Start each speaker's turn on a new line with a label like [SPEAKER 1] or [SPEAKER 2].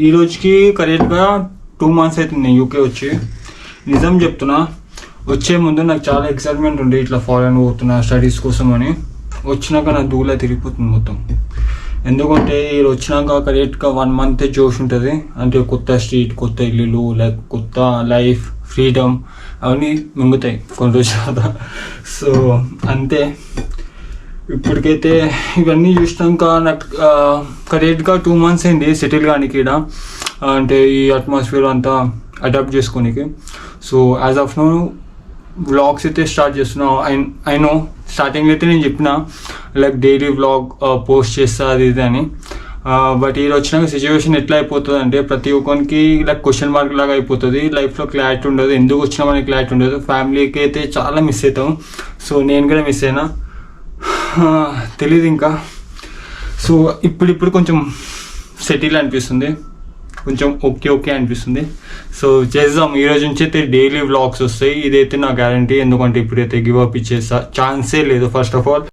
[SPEAKER 1] ఈ రోజుకి కరెక్ట్గా 2 months అవుతుంది యూకే వచ్చి. నిజం చెప్తున్నా, వచ్చే ముందు నాకు చాలా ఎక్సైట్మెంట్ ఉండే, ఇట్లా ఫారెన్ పోతున్నా స్టడీస్ కోసం అని. వచ్చినాక నా దూలా తిరిగిపోతుంది మొత్తం. ఎందుకంటే వీళ్ళు వచ్చినాక కరెక్ట్గా 1 month జోష్ ఉంటుంది. అంటే కొత్త స్ట్రీట్, కొత్త ఇల్లులు, లైక్ కొత్త లైఫ్, ఫ్రీడమ్ అవన్నీ మింగుతాయి కొన్ని రోజుల తర్వాత. సో అంతే. ఇప్పటికైతే ఇవన్నీ చూసినాక నాకు కరెక్ట్గా 2 months అయింది సెటిల్ కానీ ఇక్కడ, అంటే ఈ అట్మాస్ఫియర్ అంతా అడాప్ట్ చేసుకోనికి. So as of now vlogs అయితే స్టార్ట్ చేస్తున్నా. ఐ నో స్టార్టింగ్ అయితే నేను చెప్పిన లైక్ డైలీ వ్లాగ్ పోస్ట్ చేస్తా అది ఇది అని. బట్ ఈ వచ్చినాక సిచ్యువేషన్ ఎట్లా అయిపోతుంది అంటే ప్రతి ఒక్కరికి లైక్ క్వశ్చన్ మార్క్ లాగా అయిపోతుంది. లైఫ్లో క్లారిటీ ఉండదు, ఎందుకు వచ్చినామని క్లారిటీ ఉండదు. ఫ్యామిలీకి అయితే చాలా మిస్ అవుతాం. సో నేను కూడా మిస్ అయినా, తెలీదు ఇంకా. సో ఇప్పుడు కొంచెం సెటిల్ అనిపిస్తుంది, కొంచెం ఓకే అనిపిస్తుంది. సో చేద్దాం. ఈ రోజు నుంచి అయితే డైలీ వ్లాగ్స్ వస్తాయి, ఇదైతే నా గ్యారంటీ. ఎందుకంటే ఇప్పుడైతే గివ్ అప్ ఇచ్చేస్తా, ఛాన్సే లేదు ఫస్ట్ ఆఫ్ ఆల్.